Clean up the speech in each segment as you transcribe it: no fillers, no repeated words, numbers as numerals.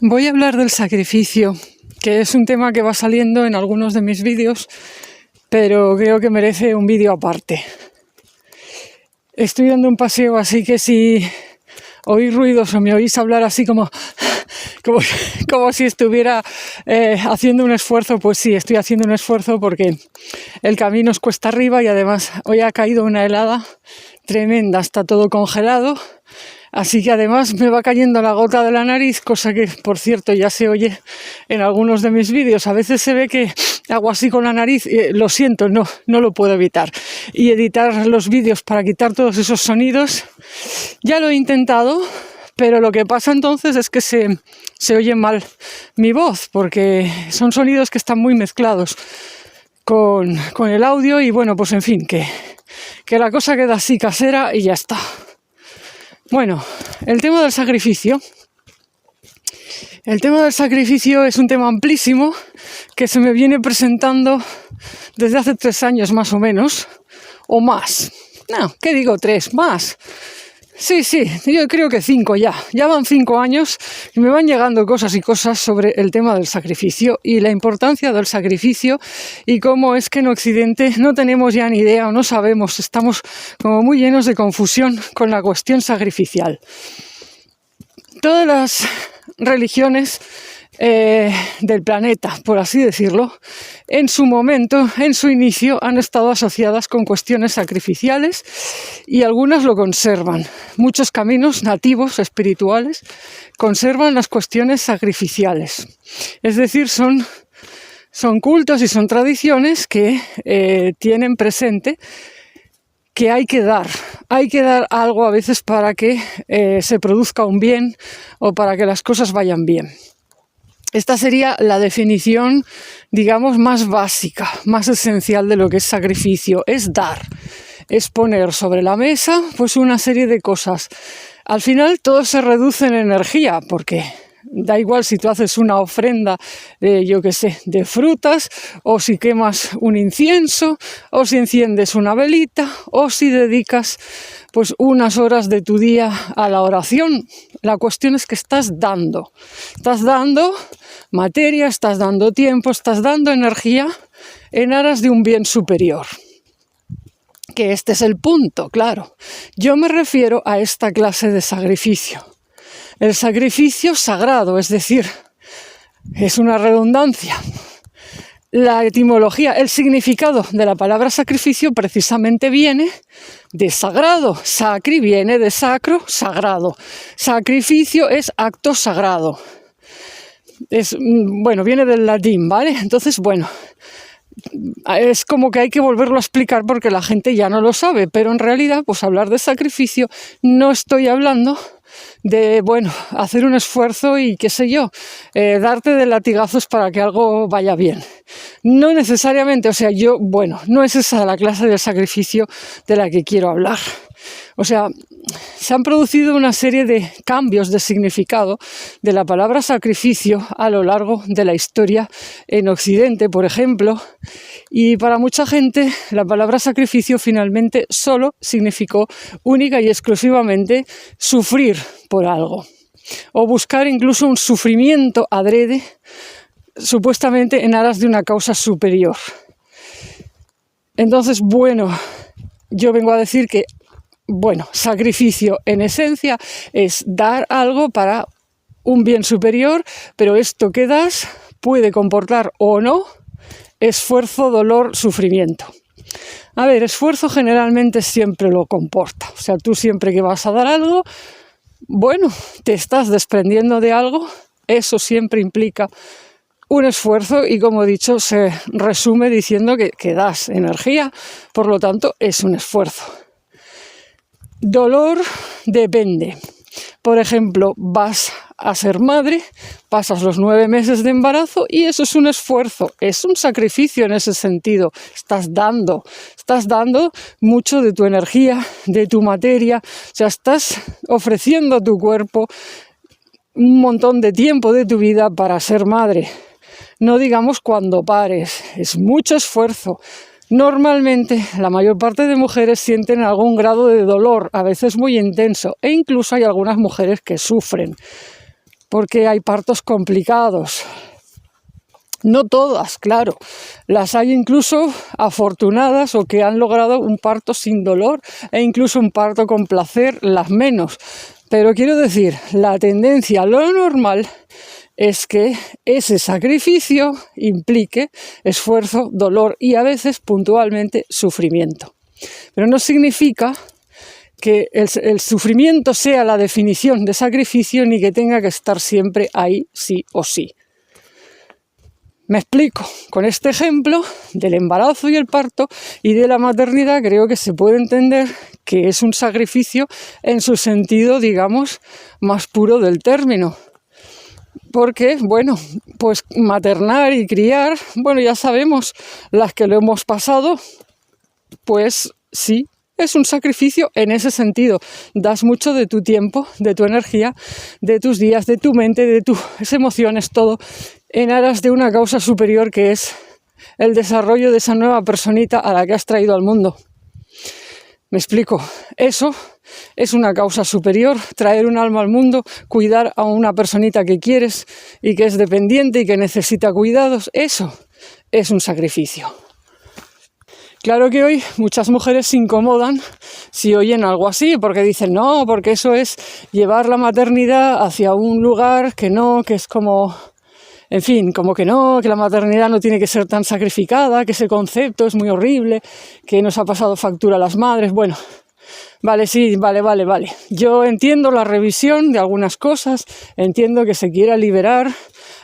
Voy a hablar del sacrificio, que es un tema que va saliendo en algunos de mis vídeos, pero creo que merece un vídeo aparte. Estoy dando un paseo, así que si oís ruidos o me oís hablar así como si estuviera haciendo un esfuerzo, pues sí, estoy haciendo un esfuerzo porque el camino es cuesta arriba y además hoy ha caído una helada tremenda, está todo congelado. Así que además me va cayendo la gota de la nariz, cosa que, por cierto, ya se oye en algunos de mis vídeos. A veces se ve que hago así con la nariz, lo siento, no lo puedo evitar. Y editar los vídeos para quitar todos esos sonidos, ya lo he intentado, pero lo que pasa entonces es que se oye mal mi voz, porque son sonidos que están muy mezclados con el audio y bueno, pues en fin, que la cosa queda así casera y ya está. Bueno, el tema del sacrificio. El tema del sacrificio es un tema amplísimo que se me viene presentando desde hace 3 años más o menos, o más. No, ¿qué digo 3? Más. Sí, yo creo que 5 ya. Ya van 5 años y me van llegando cosas y cosas sobre el tema del sacrificio y la importancia del sacrificio y cómo es que en Occidente no tenemos ya ni idea o no sabemos, estamos como muy llenos de confusión con la cuestión sacrificial. Todas las religiones del planeta, por así decirlo, en su momento, en su inicio, han estado asociadas con cuestiones sacrificiales y algunas lo conservan. Muchos caminos nativos espirituales conservan las cuestiones sacrificiales. Es decir, son cultos y son tradiciones que tienen presente que hay que dar algo a veces para que se produzca un bien o para que las cosas vayan bien. Esta sería la definición, digamos, más básica, más esencial de lo que es sacrificio. Es dar, es poner sobre la mesa pues una serie de cosas. Al final todo se reduce en energía, porque da igual si tú haces una ofrenda de frutas, o si quemas un incienso, o si enciendes una velita, o si dedicas pues unas horas de tu día a la oración. La cuestión es que estás dando materia, estás dando tiempo, estás dando energía en aras de un bien superior. Que este es el punto, claro. Yo me refiero a esta clase de sacrificio. El sacrificio sagrado, es decir, es una redundancia. La etimología, el significado de la palabra sacrificio precisamente viene de sagrado. Sacri viene de sacro, sagrado. Sacrificio es acto sagrado. Viene del latín, ¿vale? Entonces, es como que hay que volverlo a explicar porque la gente ya no lo sabe, pero en realidad, pues hablar de sacrificio no estoy hablando de, hacer un esfuerzo y qué sé yo, darte de latigazos para que algo vaya bien. No necesariamente, no es esa la clase de sacrificio de la que quiero hablar. Se han producido una serie de cambios de significado de la palabra sacrificio a lo largo de la historia en Occidente, por ejemplo, y para mucha gente la palabra sacrificio finalmente solo significó única y exclusivamente sufrir por algo, o buscar incluso un sufrimiento adrede, supuestamente en aras de una causa superior. Entonces, yo vengo a decir que sacrificio en esencia es dar algo para un bien superior, pero esto que das puede comportar o no esfuerzo, dolor, sufrimiento. A ver, esfuerzo generalmente siempre lo comporta. Tú siempre que vas a dar algo, te estás desprendiendo de algo, eso siempre implica un esfuerzo y, como he dicho, se resume diciendo que das energía, por lo tanto es un esfuerzo. Dolor depende. Por ejemplo, vas a ser madre, pasas los 9 meses de embarazo y eso es un esfuerzo, es un sacrificio en ese sentido. Estás dando mucho de tu energía, de tu materia, estás ofreciendo a tu cuerpo un montón de tiempo de tu vida para ser madre. No digamos cuando pares, es mucho esfuerzo. Normalmente, la mayor parte de mujeres sienten algún grado de dolor, a veces muy intenso, e incluso hay algunas mujeres que sufren. porque hay partos complicados. No todas, claro. Las hay incluso afortunadas o que han logrado un parto sin dolor e incluso un parto con placer, las menos. Pero quiero decir, la tendencia, lo normal, es que ese sacrificio implique esfuerzo, dolor y a veces puntualmente sufrimiento. Pero no significa que el sufrimiento sea la definición de sacrificio ni que tenga que estar siempre ahí sí o sí. Me explico, con este ejemplo del embarazo y el parto y de la maternidad creo que se puede entender que es un sacrificio en su sentido, digamos, más puro del término. Porque, bueno, pues maternar y criar, bueno, ya sabemos, las que lo hemos pasado, pues sí, es un sacrificio en ese sentido. Das mucho de tu tiempo, de tu energía, de tus días, de tu mente, de tus emociones, todo, en aras de una causa superior que es el desarrollo de esa nueva personita a la que has traído al mundo. Me explico, eso es una causa superior, traer un alma al mundo, cuidar a una personita que quieres y que es dependiente y que necesita cuidados, eso es un sacrificio. Claro que hoy muchas mujeres se incomodan si oyen algo así, porque dicen, no, porque eso es llevar la maternidad hacia un lugar que no, que es como, en fin, como que no, que la maternidad no tiene que ser tan sacrificada, que ese concepto es muy horrible, que nos ha pasado factura a las madres. Bueno, vale, sí, vale. Yo entiendo la revisión de algunas cosas, entiendo que se quiera liberar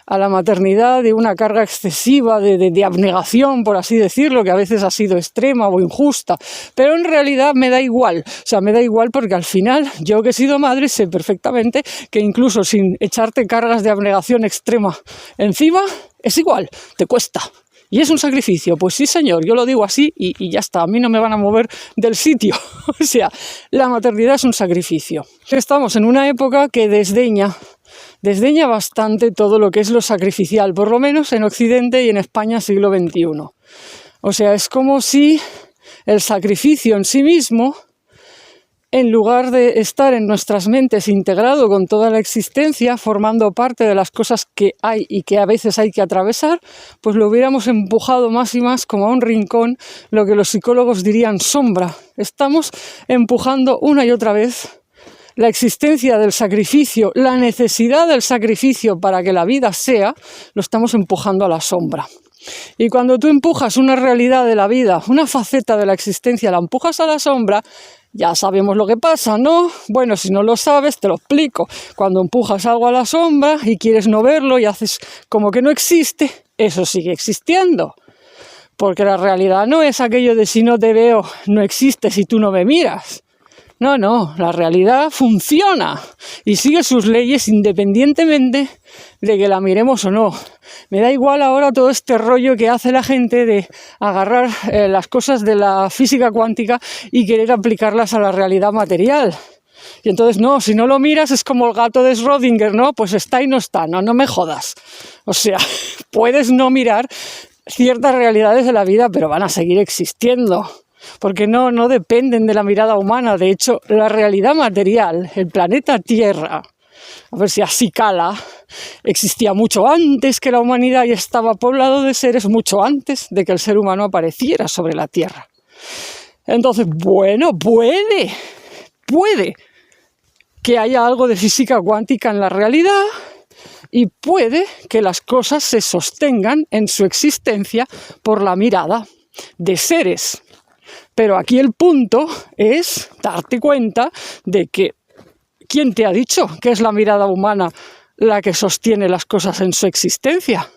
a la maternidad de una carga excesiva de abnegación, por así decirlo, que a veces ha sido extrema o injusta, pero en realidad me da igual, o sea, me da igual porque al final, yo que he sido madre, sé perfectamente que incluso sin echarte cargas de abnegación extrema encima, es igual, te cuesta. ¿Y es un sacrificio? Pues sí, señor, yo lo digo así y ya está, a mí no me van a mover del sitio. O sea, la maternidad es un sacrificio. Estamos en una época que desdeña bastante todo lo que es lo sacrificial, por lo menos en Occidente y en España siglo XXI. O sea, es como si el sacrificio en sí mismo, en lugar de estar en nuestras mentes integrado con toda la existencia, formando parte de las cosas que hay y que a veces hay que atravesar, pues lo hubiéramos empujado más y más como a un rincón, lo que los psicólogos dirían sombra. Estamos empujando una y otra vez la existencia del sacrificio, la necesidad del sacrificio para que la vida sea, lo estamos empujando a la sombra. Y cuando tú empujas una realidad de la vida, una faceta de la existencia, la empujas a la sombra, ya sabemos lo que pasa, ¿no? Bueno, si no lo sabes, te lo explico. Cuando empujas algo a la sombra y quieres no verlo y haces como que no existe, eso sigue existiendo. Porque la realidad no es aquello de si no te veo, no existes y tú no me miras. No, la realidad funciona y sigue sus leyes independientemente de que la miremos o no. Me da igual ahora todo este rollo que hace la gente de agarrar las cosas de la física cuántica y querer aplicarlas a la realidad material. Y entonces, no, si no lo miras es como el gato de Schrödinger, ¿no? Pues está y no está, no me jodas. O sea, puedes no mirar ciertas realidades de la vida, pero van a seguir existiendo. Porque no dependen de la mirada humana. De hecho, la realidad material, el planeta Tierra, a ver si así cala, existía mucho antes que la humanidad y estaba poblado de seres mucho antes de que el ser humano apareciera sobre la Tierra. Entonces, bueno, puede que haya algo de física cuántica en la realidad y puede que las cosas se sostengan en su existencia por la mirada de seres. Pero aquí el punto es darte cuenta de que ¿quién te ha dicho que es la mirada humana la que sostiene las cosas en su existencia?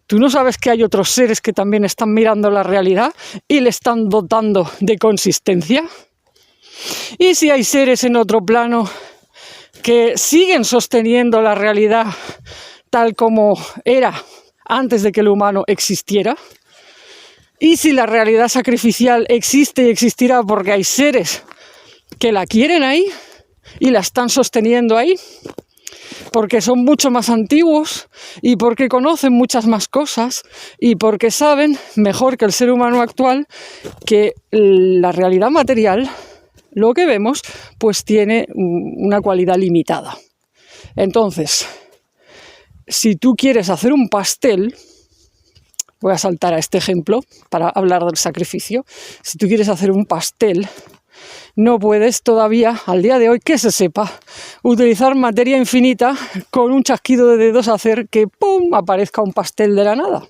¿Tú no sabes que hay otros seres que también están mirando la realidad y le están dotando de consistencia? ¿Y si hay seres en otro plano que siguen sosteniendo la realidad tal como era antes de que el humano existiera? ¿Y si la realidad sacrificial existe y existirá porque hay seres que la quieren ahí y la están sosteniendo ahí? Porque son mucho más antiguos y porque conocen muchas más cosas y porque saben mejor que el ser humano actual que la realidad material, lo que vemos, pues tiene una cualidad limitada. Entonces, si tú quieres hacer un pastel, voy a saltar a este ejemplo para hablar del sacrificio, si tú quieres hacer un pastel, no puedes todavía, al día de hoy, que se sepa, utilizar materia infinita con un chasquido de dedos hacer que ¡pum!, aparezca un pastel de la nada.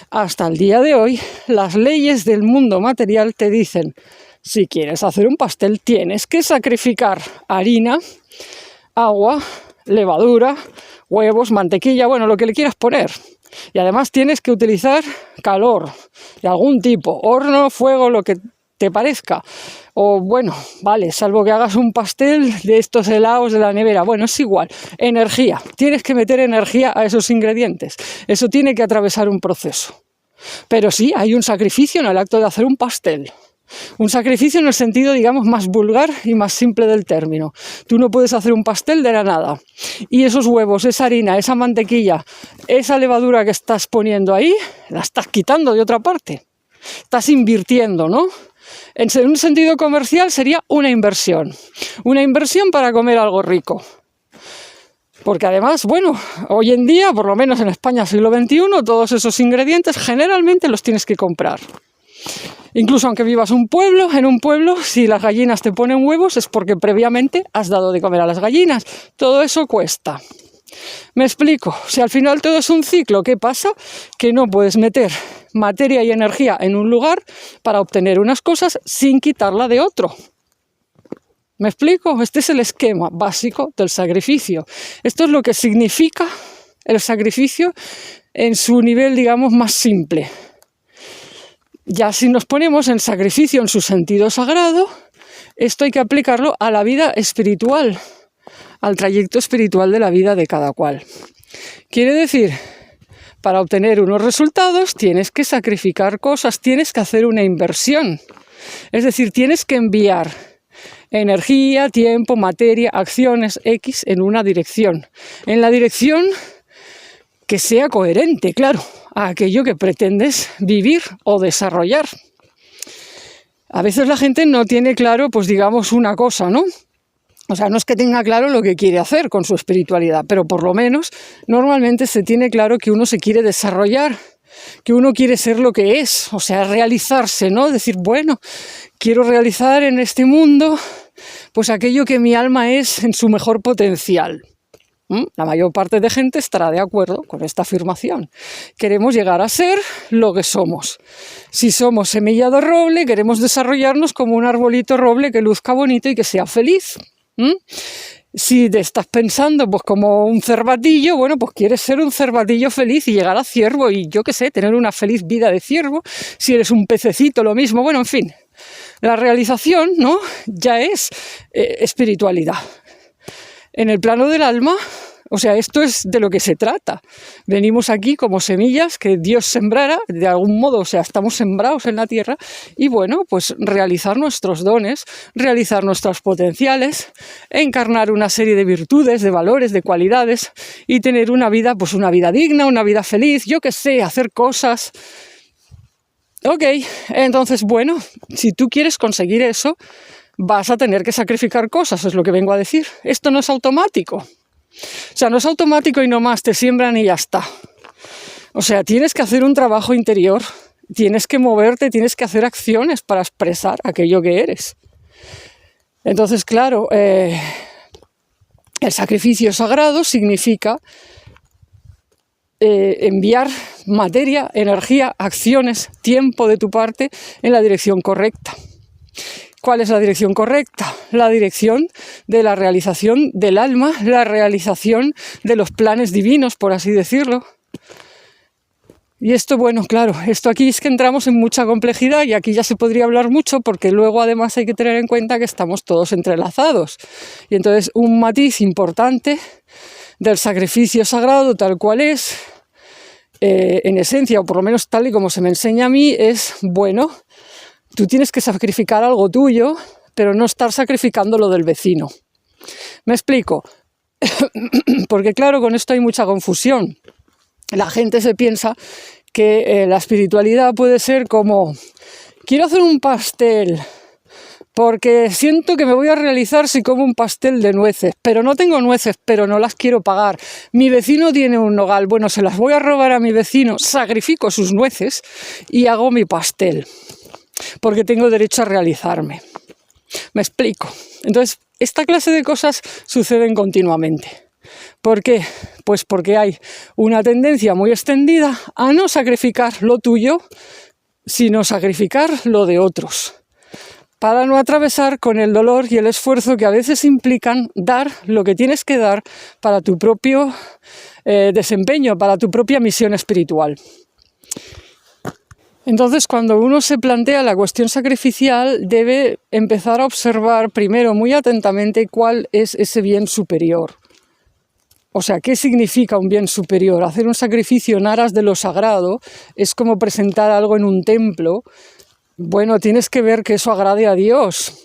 Hasta el día de hoy, las leyes del mundo material te dicen, si quieres hacer un pastel tienes que sacrificar harina, agua, levadura, huevos, mantequilla, bueno, lo que le quieras poner. Y además tienes que utilizar calor de algún tipo, horno, fuego, lo que te parezca. O bueno, vale, salvo que hagas un pastel de estos helados de la nevera, bueno, es igual. Energía, tienes que meter energía a esos ingredientes. Eso tiene que atravesar un proceso. Pero sí, hay un sacrificio en el acto de hacer un pastel. Un sacrificio en el sentido, digamos, más vulgar y más simple del término. Tú no puedes hacer un pastel de la nada. Y esos huevos, esa harina, esa mantequilla, esa levadura que estás poniendo ahí, la estás quitando de otra parte. Estás invirtiendo, ¿no? En un sentido comercial sería una inversión. Una inversión para comer algo rico. Porque además, bueno, hoy en día, por lo menos en España siglo XXI, todos esos ingredientes generalmente los tienes que comprar. Incluso aunque vivas en un pueblo, si las gallinas te ponen huevos es porque previamente has dado de comer a las gallinas. Todo eso cuesta. ¿Me explico? Si al final todo es un ciclo, ¿qué pasa? Que no puedes meter materia y energía en un lugar para obtener unas cosas sin quitarla de otro. ¿Me explico? Este es el esquema básico del sacrificio. Esto es lo que significa el sacrificio en su nivel, digamos, más simple. Ya si nos ponemos en sacrificio en su sentido sagrado, esto hay que aplicarlo a la vida espiritual, al trayecto espiritual de la vida de cada cual. Quiere decir, para obtener unos resultados tienes que sacrificar cosas, tienes que hacer una inversión. Es decir, tienes que enviar energía, tiempo, materia, acciones X en una dirección. En la dirección que sea coherente, claro, a aquello que pretendes vivir o desarrollar. A veces la gente no tiene claro, pues digamos, una cosa, ¿no? O sea, no es que tenga claro lo que quiere hacer con su espiritualidad, pero por lo menos normalmente se tiene claro que uno se quiere desarrollar, que uno quiere ser lo que es, o sea, realizarse, ¿no? Decir, bueno, quiero realizar en este mundo pues aquello que mi alma es en su mejor potencial. La mayor parte de gente estará de acuerdo con esta afirmación. Queremos llegar a ser lo que somos. Si somos semilla de roble, queremos desarrollarnos como un arbolito roble que luzca bonito y que sea feliz. Si te estás pensando pues como un cervatillo, bueno, pues quieres ser un cervatillo feliz y llegar a ciervo y yo qué sé, tener una feliz vida de ciervo. Si eres un pececito, lo mismo. Bueno, en fin, la realización, ¿no?, ya es espiritualidad. En el plano del alma, o sea, esto es de lo que se trata. Venimos aquí como semillas que Dios sembrara, de algún modo, o sea, estamos sembrados en la tierra y bueno, pues realizar nuestros dones, realizar nuestros potenciales, encarnar una serie de virtudes, de valores, de cualidades y tener una vida, pues una vida digna, una vida feliz, yo qué sé, hacer cosas. Ok, entonces, bueno, si tú quieres conseguir eso, vas a tener que sacrificar cosas, es lo que vengo a decir. Esto no es automático. O sea, no es automático y no más, te siembran y ya está. O sea, tienes que hacer un trabajo interior, tienes que moverte, tienes que hacer acciones para expresar aquello que eres. Entonces, claro, el sacrificio sagrado significa enviar materia, energía, acciones, tiempo de tu parte en la dirección correcta. ¿Cuál es la dirección correcta? La dirección de la realización del alma, la realización de los planes divinos, por así decirlo. Y esto, bueno, claro, esto aquí es que entramos en mucha complejidad y aquí ya se podría hablar mucho porque luego además hay que tener en cuenta que estamos todos entrelazados. Y entonces un matiz importante del sacrificio sagrado tal cual es, en esencia, o por lo menos tal y como se me enseña a mí, es, bueno, tú tienes que sacrificar algo tuyo, pero no estar sacrificando lo del vecino. ¿Me explico? Porque claro, con esto hay mucha confusión. La gente se piensa que la espiritualidad puede ser como, quiero hacer un pastel, porque siento que me voy a realizar si como un pastel de nueces, pero no tengo nueces, pero no las quiero pagar. Mi vecino tiene un nogal, bueno, se las voy a robar a mi vecino, sacrifico sus nueces y hago mi pastel, porque tengo derecho a realizarme. ¿Me explico? Entonces, esta clase de cosas suceden continuamente. ¿Por qué? Pues porque hay una tendencia muy extendida a no sacrificar lo tuyo, sino sacrificar lo de otros, para no atravesar con el dolor y el esfuerzo que a veces implican dar lo que tienes que dar para tu propio desempeño, para tu propia misión espiritual. Entonces, cuando uno se plantea la cuestión sacrificial, debe empezar a observar primero muy atentamente cuál es ese bien superior. O sea, ¿qué significa un bien superior? Hacer un sacrificio en aras de lo sagrado es como presentar algo en un templo. Bueno, tienes que ver que eso agrade a Dios.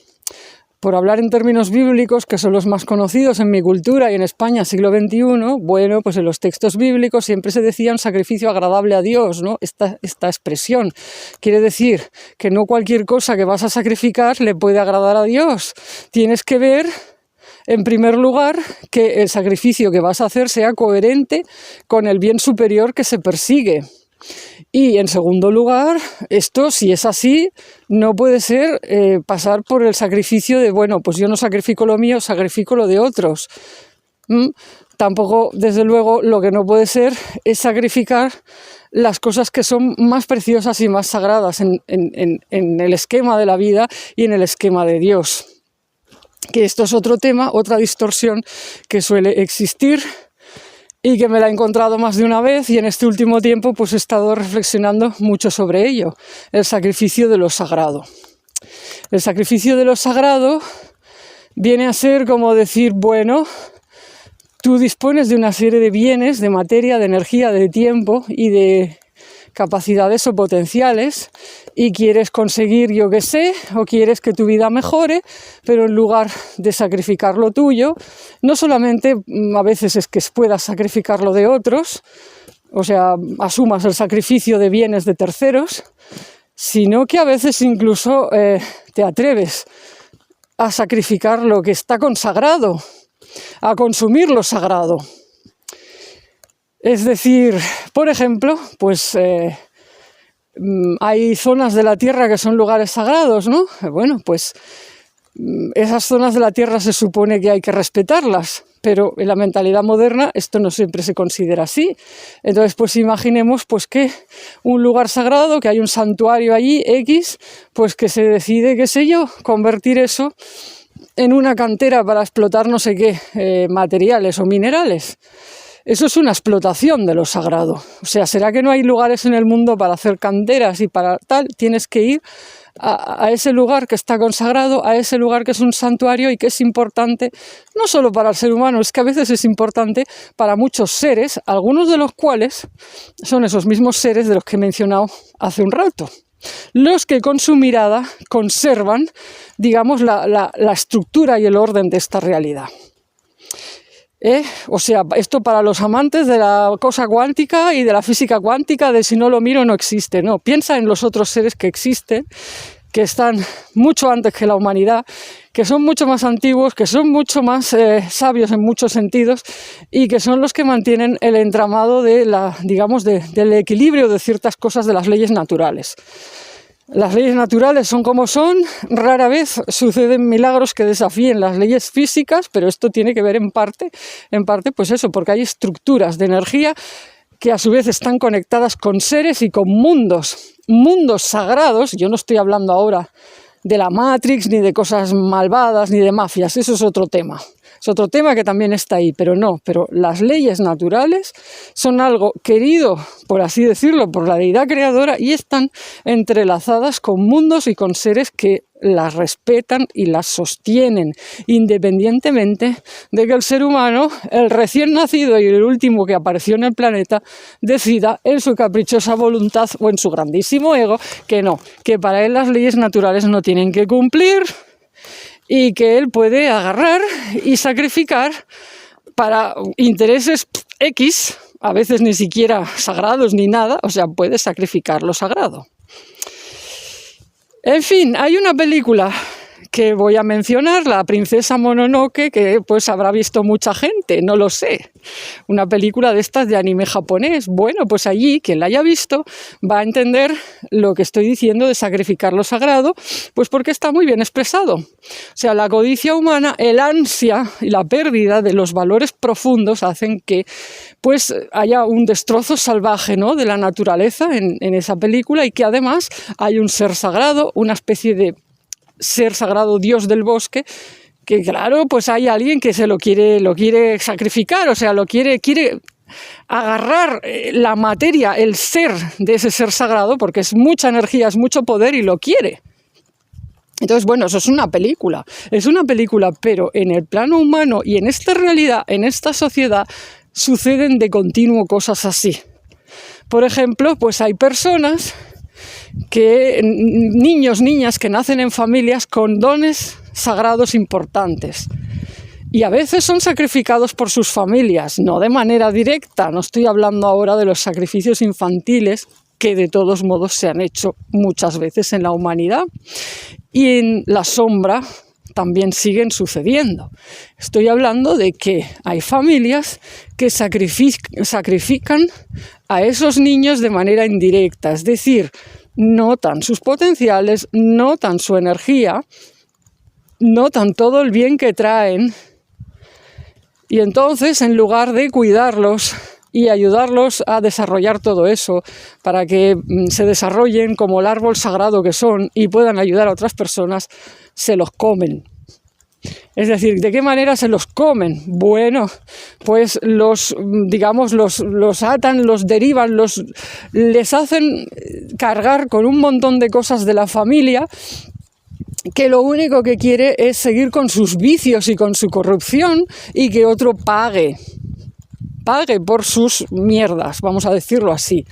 Por hablar en términos bíblicos, que son los más conocidos en mi cultura y en España, siglo XXI, bueno, pues en los textos bíblicos siempre se decía un sacrificio agradable a Dios, ¿no? Esta expresión quiere decir que no cualquier cosa que vas a sacrificar le puede agradar a Dios. Tienes que ver, en primer lugar, que el sacrificio que vas a hacer sea coherente con el bien superior que se persigue. Y en segundo lugar, esto, si es así, no puede ser pasar por el sacrificio de, bueno, pues yo no sacrifico lo mío, sacrifico lo de otros. Tampoco, desde luego, lo que no puede ser es sacrificar las cosas que son más preciosas y más sagradas en el esquema de la vida y en el esquema de Dios. Que esto es otro tema, otra distorsión que suele existir y que me la he encontrado más de una vez, y en este último tiempo pues he estado reflexionando mucho sobre ello, el sacrificio de lo sagrado. El sacrificio de lo sagrado viene a ser como decir, bueno, tú dispones de una serie de bienes, de materia, de energía, de tiempo y de capacidades o potenciales, y quieres conseguir, yo qué sé, o quieres que tu vida mejore, pero en lugar de sacrificar lo tuyo, no solamente a veces es que puedas sacrificar lo de otros, o sea, asumas el sacrificio de bienes de terceros, sino que a veces incluso te atreves a sacrificar lo que está consagrado, a consumir lo sagrado. Es decir, por ejemplo, pues hay zonas de la Tierra que son lugares sagrados, ¿no? Bueno, pues esas zonas de la Tierra se supone que hay que respetarlas, pero en la mentalidad moderna esto no siempre se considera así. Entonces, pues imaginemos pues que un lugar sagrado, que hay un santuario allí, X, pues que se decide, qué sé yo, convertir eso en una cantera para explotar no sé qué materiales o minerales. Eso es una explotación de lo sagrado. O sea, ¿será que no hay lugares en el mundo para hacer canteras y para tal? Tienes que ir a ese lugar que está consagrado, a ese lugar que es un santuario y que es importante, no solo para el ser humano, es que a veces es importante para muchos seres, algunos de los cuales son esos mismos seres de los que he mencionado hace un rato. Los que con su mirada conservan, digamos, la estructura y el orden de esta realidad. O sea, esto para los amantes de la cosa cuántica y de la física cuántica, de si no lo miro no existe, no, piensa en los otros seres que existen, que están mucho antes que la humanidad, que son mucho más antiguos, que son mucho más sabios en muchos sentidos y que son los que mantienen el entramado de del equilibrio de ciertas cosas de las leyes naturales. Las leyes naturales son como son, rara vez suceden milagros que desafíen las leyes físicas, pero esto tiene que ver en parte pues eso, porque hay estructuras de energía que a su vez están conectadas con seres y con mundos sagrados. Yo no estoy hablando ahora de la Matrix, ni de cosas malvadas, ni de mafias, eso es otro tema. Es otro tema que también está ahí, pero las leyes naturales son algo querido, por así decirlo, por la deidad creadora y están entrelazadas con mundos y con seres que las respetan y las sostienen, independientemente de que el ser humano, el recién nacido y el último que apareció en el planeta, decida en su caprichosa voluntad o en su grandísimo ego que no, que para él las leyes naturales no tienen que cumplir, y que él puede agarrar y sacrificar para intereses X, a veces ni siquiera sagrados ni nada, o sea, puede sacrificar lo sagrado. En fin, hay una película que voy a mencionar, la princesa Mononoke, que pues habrá visto mucha gente, no lo sé. Una película de estas de anime japonés. Bueno, pues allí, quien la haya visto, va a entender lo que estoy diciendo de sacrificar lo sagrado, pues porque está muy bien expresado. O sea, la codicia humana, el ansia y la pérdida de los valores profundos hacen que pues haya un destrozo salvaje, ¿no?, de la naturaleza en esa película, y que además hay un ser sagrado, una especie de ser sagrado, dios del bosque, que claro, pues hay alguien que lo quiere sacrificar, o sea, quiere agarrar la materia, el ser de ese ser sagrado, porque es mucha energía, es mucho poder y lo quiere. Entonces, bueno, eso es una película, pero en el plano humano y en esta realidad, en esta sociedad, suceden de continuo cosas así. Por ejemplo, pues hay personas niños, niñas que nacen en familias con dones sagrados importantes. Y a veces son sacrificados por sus familias, no de manera directa. No estoy hablando ahora de los sacrificios infantiles que de todos modos se han hecho muchas veces en la humanidad. Y en la sombra también siguen sucediendo. Estoy hablando de que hay familias que sacrifican a esos niños de manera indirecta, es decir, notan sus potenciales, notan su energía, notan todo el bien que traen, y entonces, en lugar de cuidarlos y ayudarlos a desarrollar todo eso para que se desarrollen como el árbol sagrado que son y puedan ayudar a otras personas, se los comen. Es decir, ¿de qué manera se los comen? Bueno, pues los atan, los derivan, les hacen cargar con un montón de cosas de la familia, que lo único que quiere es seguir con sus vicios y con su corrupción, y que otro pague por sus mierdas, vamos a decirlo así.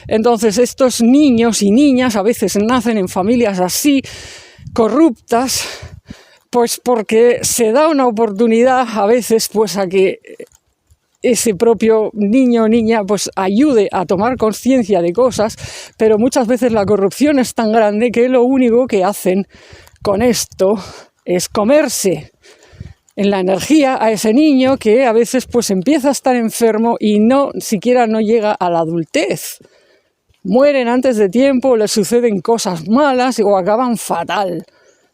Entonces, estos niños y niñas a veces nacen en familias así, corruptas, pues porque se da una oportunidad a veces pues a que ese propio niño o niña pues ayude a tomar conciencia de cosas, pero muchas veces la corrupción es tan grande que lo único que hacen con esto es comerse en la energía a ese niño, que a veces pues empieza a estar enfermo y siquiera no llega a la adultez. Mueren antes de tiempo, les suceden cosas malas o acaban fatal.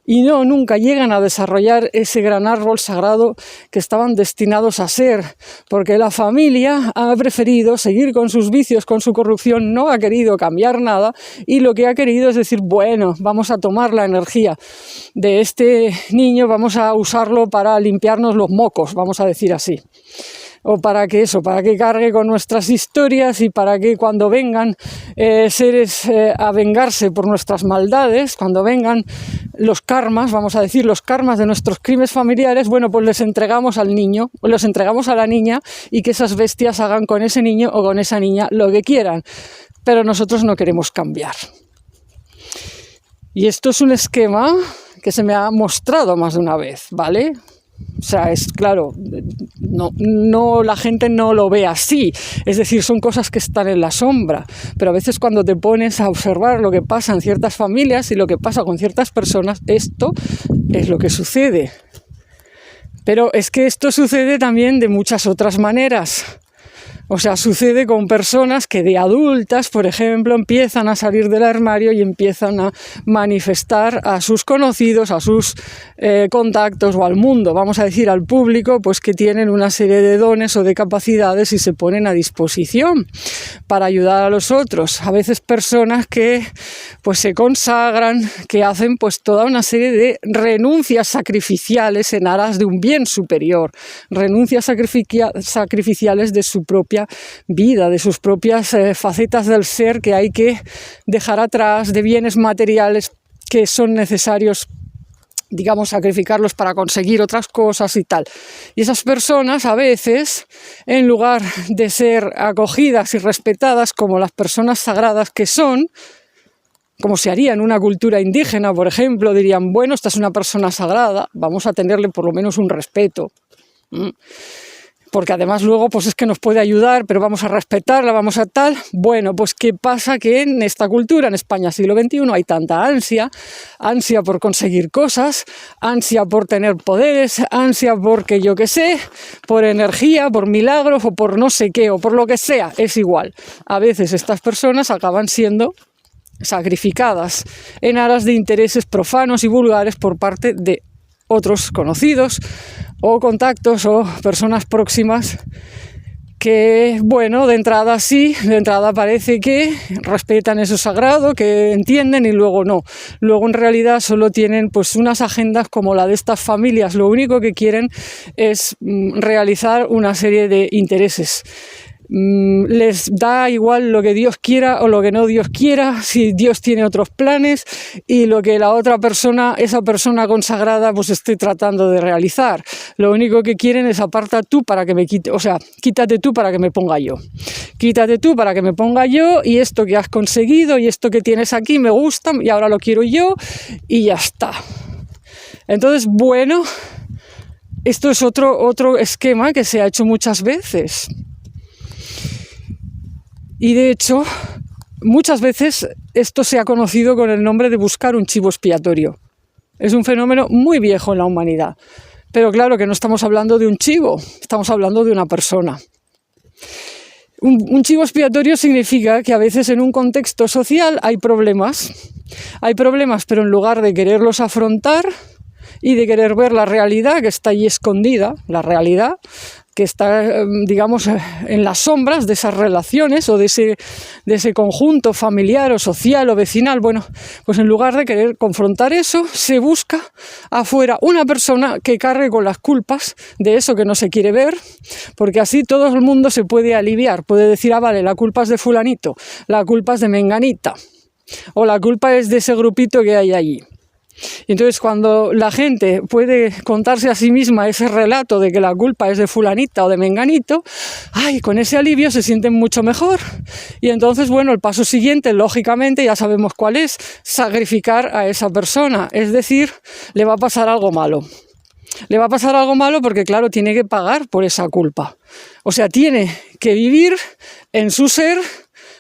Y nunca llegan a desarrollar ese gran árbol sagrado que estaban destinados a ser, porque la familia ha preferido seguir con sus vicios, con su corrupción, no ha querido cambiar nada, y lo que ha querido es decir, bueno, vamos a tomar la energía de este niño, vamos a usarlo para limpiarnos los mocos, vamos a decir así. O para que cargue con nuestras historias, y para que cuando vengan seres a vengarse por nuestras maldades, cuando vengan los karmas, vamos a decir, los karmas de nuestros crímenes familiares, bueno, pues les entregamos al niño, o los entregamos a la niña, y que esas bestias hagan con ese niño o con esa niña lo que quieran. Pero nosotros no queremos cambiar. Y esto es un esquema que se me ha mostrado más de una vez, ¿vale? O sea, es claro, no, la gente no lo ve así, es decir, son cosas que están en la sombra, pero a veces cuando te pones a observar lo que pasa en ciertas familias y lo que pasa con ciertas personas, esto es lo que sucede. Pero es que esto sucede también de muchas otras maneras. O sea, sucede con personas que de adultas, por ejemplo, empiezan a salir del armario y empiezan a manifestar a sus conocidos, a sus contactos o al mundo, vamos a decir al público, pues que tienen una serie de dones o de capacidades y se ponen a disposición para ayudar a los otros. A veces personas que pues se consagran, que hacen pues toda una serie de renuncias sacrificiales en aras de un bien superior, renuncias sacrificiales de su propia vida, de sus propias facetas del ser que hay que dejar atrás, de bienes materiales que son necesarios, digamos, sacrificarlos para conseguir otras cosas y tal. Y esas personas a veces, en lugar de ser acogidas y respetadas como las personas sagradas que son, como se haría en una cultura indígena, por ejemplo, dirían, bueno, esta es una persona sagrada, vamos a tenerle por lo menos un respeto. porque además luego pues es que nos puede ayudar, pero vamos a respetarla, vamos a tal. Bueno, pues ¿qué pasa? Que en esta cultura, en España siglo XXI, hay tanta ansia por conseguir cosas, ansia por tener poderes, ansia porque yo qué sé, por energía, por milagros o por no sé qué, o por lo que sea, es igual. A veces estas personas acaban siendo sacrificadas en aras de intereses profanos y vulgares por parte de otros conocidos o contactos o personas próximas que, bueno, de entrada parece que respetan eso sagrado, que entienden y luego no. Luego en realidad solo tienen pues unas agendas como la de estas familias, lo único que quieren es realizar una serie de intereses. Les da igual lo que Dios quiera o lo que no Dios quiera, si Dios tiene otros planes y lo que la otra persona, esa persona consagrada, pues esté tratando de realizar. Lo único que quieren es aparta tú para que me quite, o sea, quítate tú para que me ponga yo. Quítate tú para que me ponga yo y esto que has conseguido y esto que tienes aquí me gusta y ahora lo quiero yo y ya está. Entonces, bueno, esto es otro esquema que se ha hecho muchas veces. Y de hecho, muchas veces esto se ha conocido con el nombre de buscar un chivo expiatorio. Es un fenómeno muy viejo en la humanidad. Pero claro que no estamos hablando de un chivo, estamos hablando de una persona. Un chivo expiatorio significa que a veces en un contexto social hay problemas, pero en lugar de quererlos afrontar y de querer ver la realidad que está ahí escondida, la realidad que está, digamos, en las sombras de esas relaciones o de ese conjunto familiar o social o vecinal, bueno, pues en lugar de querer confrontar eso, se busca afuera una persona que cargue con las culpas de eso que no se quiere ver, porque así todo el mundo se puede aliviar, puede decir, vale, la culpa es de fulanito, la culpa es de menganita, o la culpa es de ese grupito que hay allí. Y entonces cuando la gente puede contarse a sí misma ese relato de que la culpa es de fulanita o de menganito, con ese alivio se sienten mucho mejor. Y entonces, bueno, el paso siguiente, lógicamente, ya sabemos cuál es, sacrificar a esa persona. Es decir, le va a pasar algo malo. Le va a pasar algo malo porque, claro, tiene que pagar por esa culpa. O sea, tiene que vivir en su ser,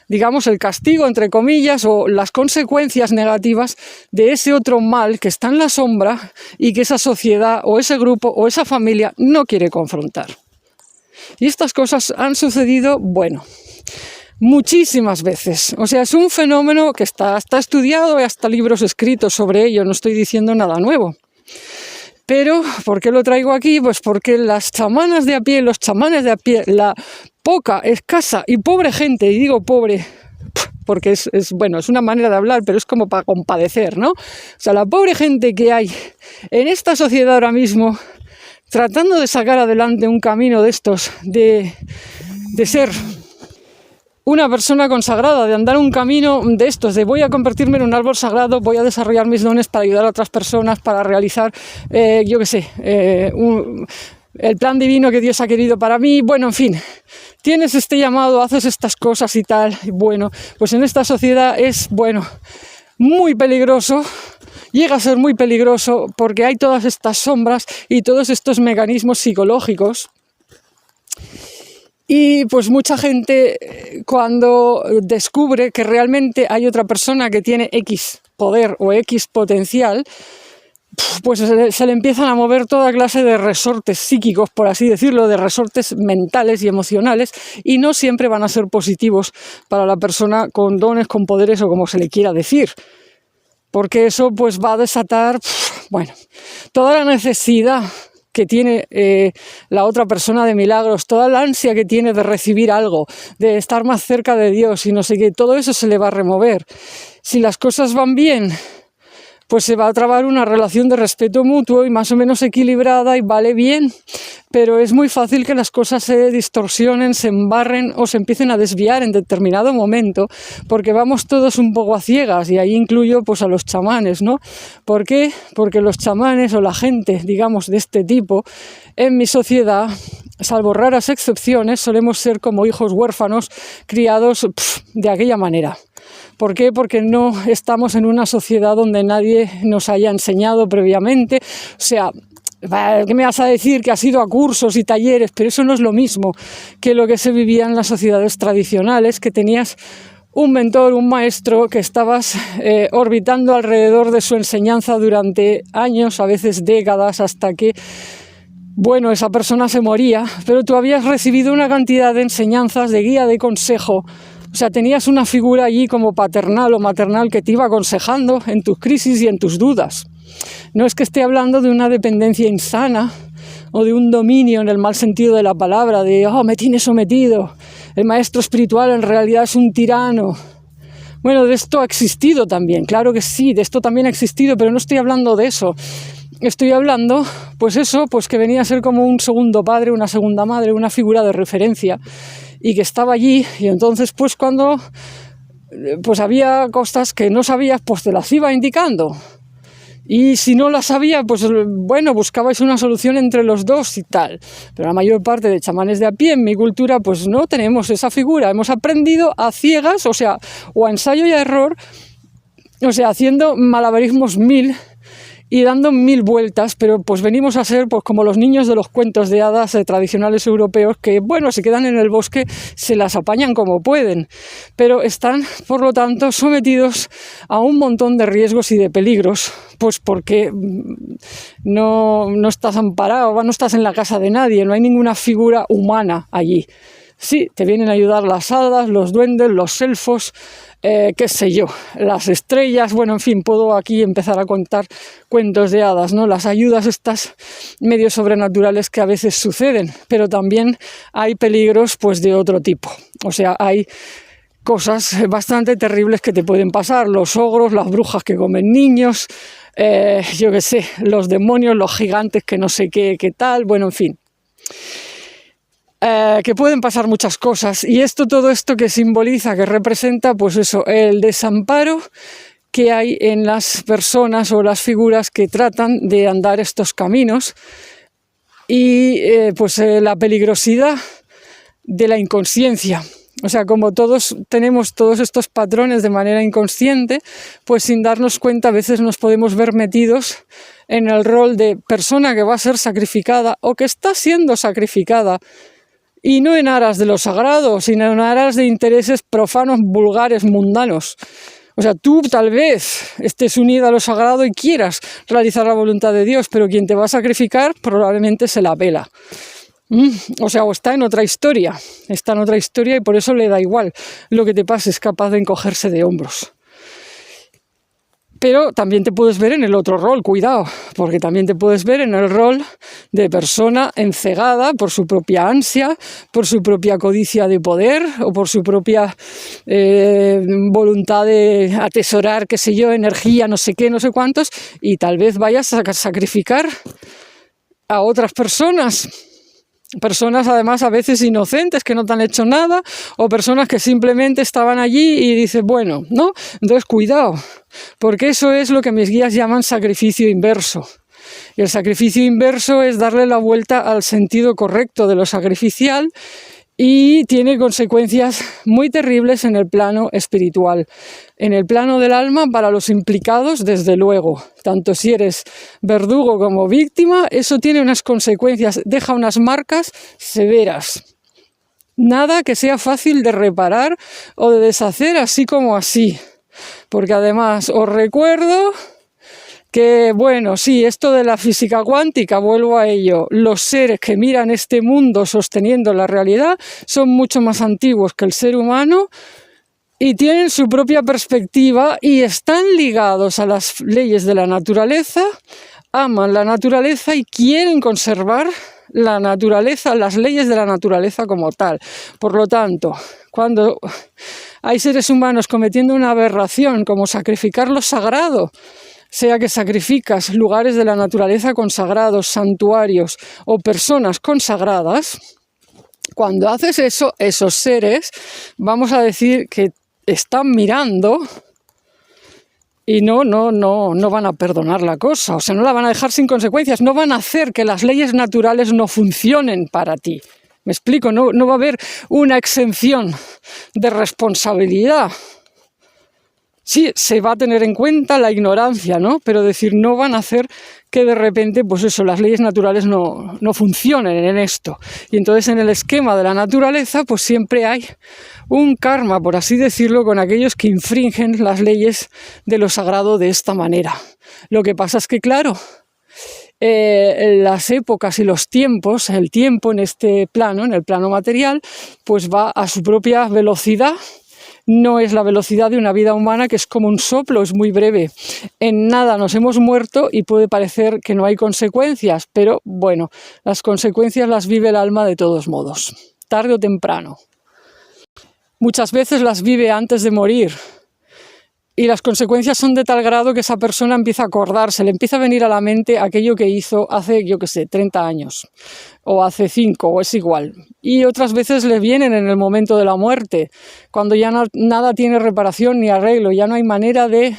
digamos, el castigo, entre comillas, o las consecuencias negativas de ese otro mal que está en la sombra y que esa sociedad o ese grupo o esa familia no quiere confrontar. Y estas cosas han sucedido, bueno, muchísimas veces. O sea, es un fenómeno que está estudiado, hay hasta libros escritos sobre ello, no estoy diciendo nada nuevo. Pero, ¿por qué lo traigo aquí? Pues porque las chamanas de a pie, los chamanes de a pie, la poca, escasa y pobre gente, y digo pobre porque es una manera de hablar, pero es como para compadecer, ¿no? O sea, la pobre gente que hay en esta sociedad ahora mismo, tratando de sacar adelante un camino de estos, de ser una persona consagrada, de andar un camino de estos, de voy a convertirme en un árbol sagrado, voy a desarrollar mis dones para ayudar a otras personas, para realizar, el plan divino que Dios ha querido para mí, bueno, en fin, tienes este llamado, haces estas cosas y tal, bueno, pues en esta sociedad es, bueno, muy peligroso, llega a ser muy peligroso porque hay todas estas sombras y todos estos mecanismos psicológicos. Y pues mucha gente cuando descubre que realmente hay otra persona que tiene X poder o X potencial, pues se le empiezan a mover toda clase de resortes psíquicos, por así decirlo, de resortes mentales y emocionales, y no siempre van a ser positivos para la persona con dones, con poderes o como se le quiera decir. Porque eso pues va a desatar, toda la necesidad que tiene la otra persona de milagros, toda la ansia que tiene de recibir algo, de estar más cerca de Dios y no sé qué, todo eso se le va a remover. Si las cosas van bien, pues se va a trabar una relación de respeto mutuo y más o menos equilibrada y vale bien, pero es muy fácil que las cosas se distorsionen, se embarren o se empiecen a desviar en determinado momento, porque vamos todos un poco a ciegas, y ahí incluyo pues a los chamanes, ¿no? ¿Por qué? Porque los chamanes o la gente, digamos, de este tipo, en mi sociedad, salvo raras excepciones, solemos ser como hijos huérfanos criados de aquella manera. ¿Por qué? Porque no estamos en una sociedad donde nadie nos haya enseñado previamente. O sea, ¿Qué me vas a decir? Que has ido a cursos y talleres, pero eso no es lo mismo que lo que se vivía en las sociedades tradicionales, que tenías un mentor, un maestro que estabas orbitando alrededor de su enseñanza durante años, a veces décadas, hasta que, bueno, esa persona se moría, pero tú habías recibido una cantidad de enseñanzas, de guía, de consejo. O sea, tenías una figura allí como paternal o maternal que te iba aconsejando en tus crisis y en tus dudas. No es que esté hablando de una dependencia insana o de un dominio en el mal sentido de la palabra, de me tiene sometido, el maestro espiritual en realidad es un tirano. Bueno, de esto ha existido también, claro que sí, de esto también ha existido, pero no estoy hablando de eso. Estoy hablando, pues que venía a ser como un segundo padre, una segunda madre, una figura de referencia, y que estaba allí, y entonces pues cuando había cosas que no sabías, pues te las iba indicando. Y si no la sabía, pues bueno, buscabais una solución entre los dos y tal. Pero la mayor parte de chamanes de a pie en mi cultura, pues no tenemos esa figura. Hemos aprendido a ciegas, o a ensayo y a error, haciendo malabarismos 1000 y dando 1000 vueltas, pero pues venimos a ser pues como los niños de los cuentos de hadas tradicionales europeos que, bueno, se quedan en el bosque, se las apañan como pueden, pero están, por lo tanto, sometidos a un montón de riesgos y de peligros, pues porque no estás amparado, no estás en la casa de nadie, no hay ninguna figura humana allí. Sí, te vienen a ayudar las hadas, los duendes, los elfos, qué sé yo, las estrellas, bueno, en fin, puedo aquí empezar a contar cuentos de hadas, ¿no? Las ayudas estas medio sobrenaturales que a veces suceden, pero también hay peligros pues de otro tipo, hay cosas bastante terribles que te pueden pasar, los ogros, las brujas que comen niños, yo qué sé, los demonios, los gigantes que no sé qué tal, bueno, en fin. Que pueden pasar muchas cosas, y todo esto que simboliza, que representa pues eso, el desamparo que hay en las personas o las figuras que tratan de andar estos caminos, y la peligrosidad de la inconsciencia. Como todos tenemos todos estos patrones de manera inconsciente, pues sin darnos cuenta a veces nos podemos ver metidos en el rol de persona que va a ser sacrificada o que está siendo sacrificada, y no en aras de lo sagrado, sino en aras de intereses profanos, vulgares, mundanos. Tú tal vez estés unida a lo sagrado y quieras realizar la voluntad de Dios, pero quien te va a sacrificar probablemente se la pela. O está en otra historia, y por eso le da igual lo que te pase, es capaz de encogerse de hombros. Pero también te puedes ver en el otro rol, cuidado, porque también te puedes ver en el rol de persona encegada por su propia ansia, por su propia codicia de poder o por su propia voluntad de atesorar, qué sé yo, energía, no sé qué, no sé cuántos, y tal vez vayas a sacrificar a otras personas. Personas además a veces inocentes que no te han hecho nada, o personas que simplemente estaban allí y dices, bueno, ¿no? Entonces cuidado, porque eso es lo que mis guías llaman sacrificio inverso. Y el sacrificio inverso es darle la vuelta al sentido correcto de lo sacrificial, y tiene consecuencias muy terribles en el plano espiritual. En el plano del alma, para los implicados, desde luego. Tanto si eres verdugo como víctima, eso tiene unas consecuencias, deja unas marcas severas. Nada que sea fácil de reparar o de deshacer así como así. Porque además os recuerdo que, bueno, sí, esto de la física cuántica, vuelvo a ello, los seres que miran este mundo sosteniendo la realidad son mucho más antiguos que el ser humano y tienen su propia perspectiva y están ligados a las leyes de la naturaleza, aman la naturaleza y quieren conservar la naturaleza, las leyes de la naturaleza como tal. Por lo tanto, cuando hay seres humanos cometiendo una aberración como sacrificar lo sagrado, sea que sacrificas lugares de la naturaleza consagrados, santuarios o personas consagradas, cuando haces eso, esos seres, vamos a decir que están mirando y no van a perdonar la cosa, no la van a dejar sin consecuencias, no van a hacer que las leyes naturales no funcionen para ti. ¿Me explico? No va a haber una exención de responsabilidad, sí, se va a tener en cuenta la ignorancia, ¿no? Pero decir, no van a hacer que de repente, pues eso, las leyes naturales no funcionen en esto. Y entonces en el esquema de la naturaleza, pues siempre hay un karma, por así decirlo, con aquellos que infringen las leyes de lo sagrado de esta manera. Lo que pasa es que, claro, las épocas y los tiempos, el tiempo en este plano, en el plano material, pues va a su propia velocidad. No es la velocidad de una vida humana, que es como un soplo, es muy breve. En nada nos hemos muerto y puede parecer que no hay consecuencias, pero bueno, las consecuencias las vive el alma de todos modos, tarde o temprano. Muchas veces las vive antes de morir. Y las consecuencias son de tal grado que esa persona empieza a acordarse, le empieza a venir a la mente aquello que hizo hace, 30 años, o hace 5, o es igual. Y otras veces le vienen en el momento de la muerte, cuando ya nada tiene reparación ni arreglo, ya no hay manera de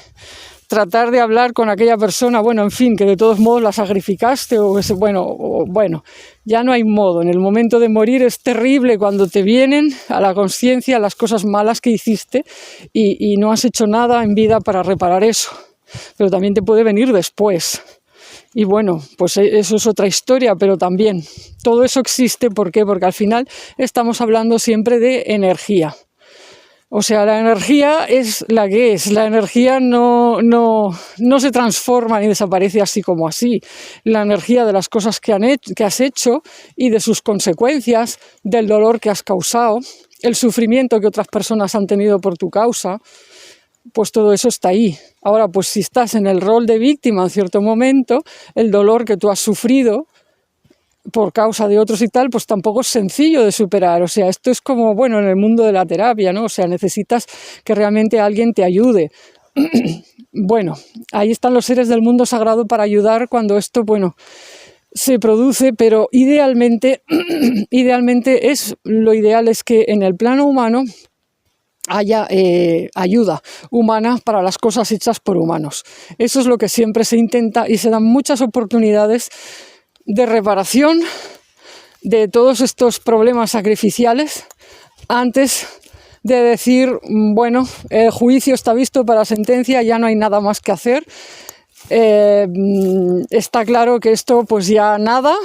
tratar de hablar con aquella persona, bueno, en fin, que de todos modos la sacrificaste, bueno, ya no hay modo. En el momento de morir es terrible cuando te vienen a la conciencia las cosas malas que hiciste y no has hecho nada en vida para reparar eso. Pero también te puede venir después. Y bueno, pues eso es otra historia, pero también todo eso existe. ¿Por qué? Porque al final estamos hablando siempre de energía. O sea, la energía es la que es. La energía no se transforma ni desaparece así como así. La energía de las cosas que has hecho y de sus consecuencias, del dolor que has causado, el sufrimiento que otras personas han tenido por tu causa, pues todo eso está ahí. Ahora, pues si estás en el rol de víctima en cierto momento, el dolor que tú has sufrido por causa de otros y tal, pues tampoco es sencillo de superar. O sea, esto es como, bueno, en el mundo de la terapia, ¿no? O sea, necesitas que realmente alguien te ayude. Bueno, ahí están los seres del mundo sagrado para ayudar cuando esto, bueno, se produce, pero idealmente lo ideal es que en el plano humano haya ayuda humana para las cosas hechas por humanos. Eso es lo que siempre se intenta y se dan muchas oportunidades de reparación de todos estos problemas sacrificiales antes de decir, bueno, el juicio está visto para sentencia, ya no hay nada más que hacer. Está claro que esto pues ya nada,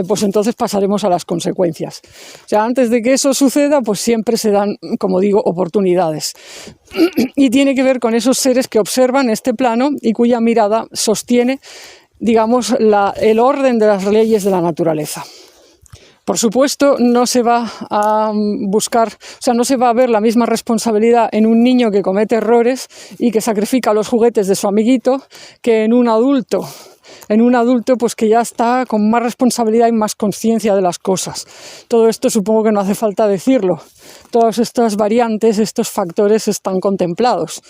pues entonces pasaremos a las consecuencias. O sea, antes de que eso suceda, pues siempre se dan, como digo, oportunidades. Y tiene que ver con esos seres que observan este plano y cuya mirada sostiene, digamos, el orden de las leyes de la naturaleza. Por supuesto, no se va a buscar, o sea, no se va a ver la misma responsabilidad en un niño que comete errores y que sacrifica los juguetes de su amiguito que en un adulto. En un adulto, pues que ya está con más responsabilidad y más conciencia de las cosas. Todo esto supongo que no hace falta decirlo. Todas estas variantes, estos factores están contemplados.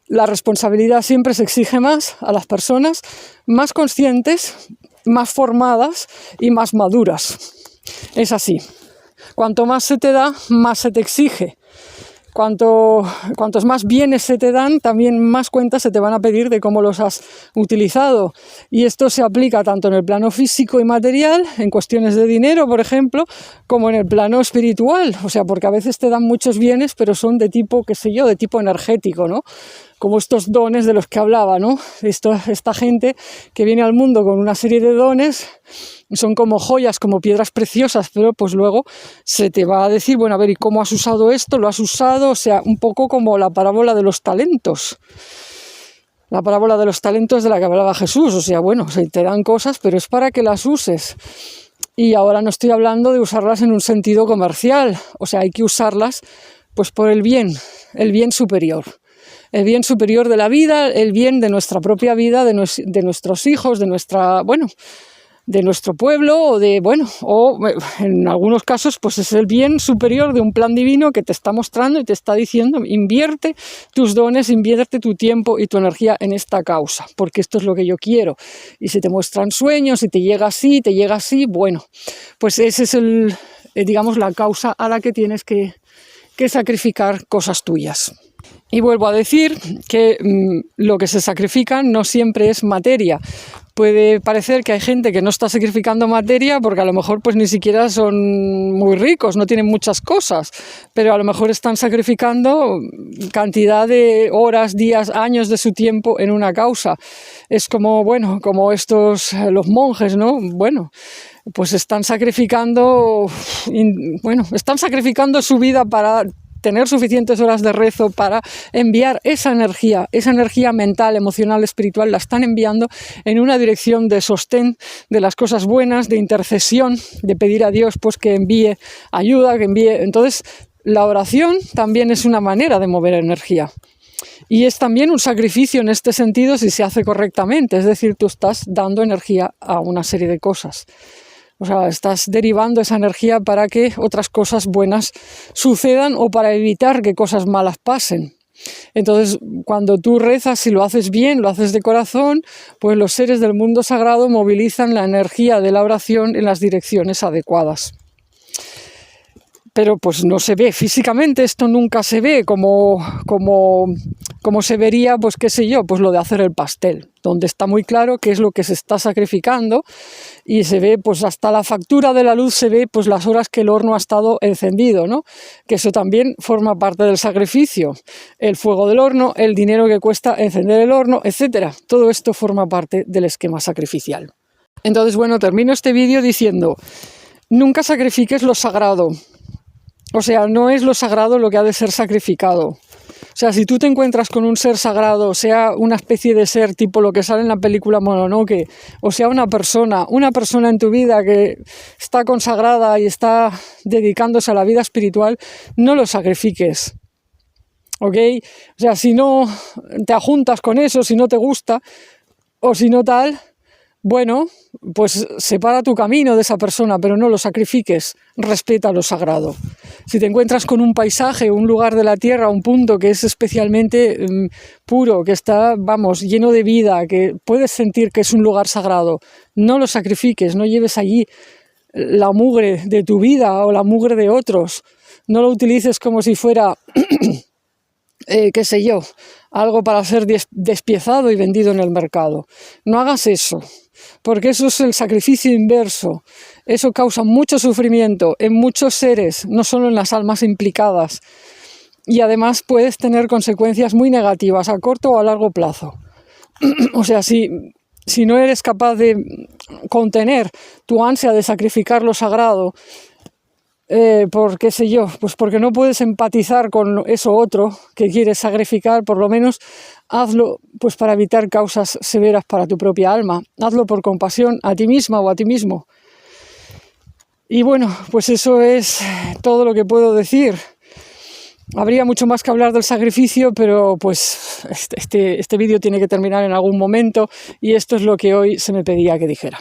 La responsabilidad siempre se exige más a las personas más conscientes, más formadas y más maduras. Es así. Cuanto más se te da, más se te exige. Cuantos más bienes se te dan, también más cuentas se te van a pedir de cómo los has utilizado. Y esto se aplica tanto en el plano físico y material, en cuestiones de dinero, por ejemplo, como en el plano espiritual. O sea, porque a veces te dan muchos bienes, pero son de tipo, qué sé yo, de tipo energético, ¿no? Como estos dones de los que hablaba, ¿no? Esta gente que viene al mundo con una serie de dones, son como joyas, como piedras preciosas, pero pues luego se te va a decir, bueno, a ver, ¿y cómo has usado esto? ¿Lo has usado? O sea, un poco como la parábola de los talentos. La parábola de los talentos de la que hablaba Jesús. O sea, bueno, se te dan cosas, pero es para que las uses. Y ahora no estoy hablando de usarlas en un sentido comercial. O sea, hay que usarlas pues por el bien superior. El bien superior de la vida, el bien de nuestra propia vida, de nuestros hijos, de nuestro pueblo, o en algunos casos pues es el bien superior de un plan divino que te está mostrando y te está diciendo, invierte tus dones, invierte tu tiempo y tu energía en esta causa, porque esto es lo que yo quiero. Y si te muestran sueños, si te llega así, bueno, pues ese es digamos, la causa a la que tienes que sacrificar cosas tuyas. Y vuelvo a decir que lo que se sacrifica no siempre es materia, Puede parecer que hay gente que no está sacrificando materia porque a lo mejor pues ni siquiera son muy ricos, no tienen muchas cosas, pero a lo mejor están sacrificando cantidad de horas, días, años de su tiempo en una causa. Es como, bueno, como los monjes, ¿no? Bueno, pues están sacrificando su vida para tener suficientes horas de rezo, para enviar esa energía mental, emocional, espiritual, la están enviando en una dirección de sostén de las cosas buenas, de intercesión, de pedir a Dios pues que envíe ayuda, que envíe. Entonces, la oración también es una manera de mover energía. Y es también un sacrificio en este sentido si se hace correctamente, es decir, tú estás dando energía a una serie de cosas. O sea, estás derivando esa energía para que otras cosas buenas sucedan o para evitar que cosas malas pasen. Entonces, cuando tú rezas, si lo haces bien, lo haces de corazón, pues los seres del mundo sagrado movilizan la energía de la oración en las direcciones adecuadas. Pero pues no se ve físicamente, esto nunca se ve como se vería, pues qué sé yo, pues lo de hacer el pastel, donde está muy claro qué es lo que se está sacrificando y se ve pues hasta la factura de la luz, se ve pues las horas que el horno ha estado encendido, ¿no? Que eso también forma parte del sacrificio, el fuego del horno, el dinero que cuesta encender el horno, etcétera. Todo esto forma parte del esquema sacrificial. Entonces, bueno, termino este vídeo diciendo, nunca sacrifiques lo sagrado. O sea, no es lo sagrado lo que ha de ser sacrificado. O sea, si tú te encuentras con un ser sagrado, sea una especie de ser tipo lo que sale en la película Mononoke, o sea una persona en tu vida que está consagrada y está dedicándose a la vida espiritual, no lo sacrifiques. ¿Ok? O sea, si no te ajuntas con eso, si no te gusta, o si no tal, bueno, pues separa tu camino de esa persona, pero no lo sacrifiques, respeta lo sagrado. Si te encuentras con un paisaje, un lugar de la tierra, un punto que es especialmente puro, que está, lleno de vida, que puedes sentir que es un lugar sagrado, no lo sacrifiques, no lleves allí la mugre de tu vida o la mugre de otros, no lo utilices como si fuera, qué sé yo, algo para ser despiezado y vendido en el mercado. No hagas eso, porque eso es el sacrificio inverso. Eso causa mucho sufrimiento en muchos seres, no solo en las almas implicadas. Y además puedes tener consecuencias muy negativas a corto o a largo plazo. O sea, si no eres capaz de contener tu ansia de sacrificar lo sagrado, por qué sé yo, pues porque no puedes empatizar con eso otro que quieres sacrificar, por lo menos hazlo pues para evitar causas severas para tu propia alma. Hazlo por compasión a ti misma o a ti mismo. Y bueno, pues eso es todo lo que puedo decir. Habría mucho más que hablar del sacrificio, pero pues este vídeo tiene que terminar en algún momento y esto es lo que hoy se me pedía que dijera.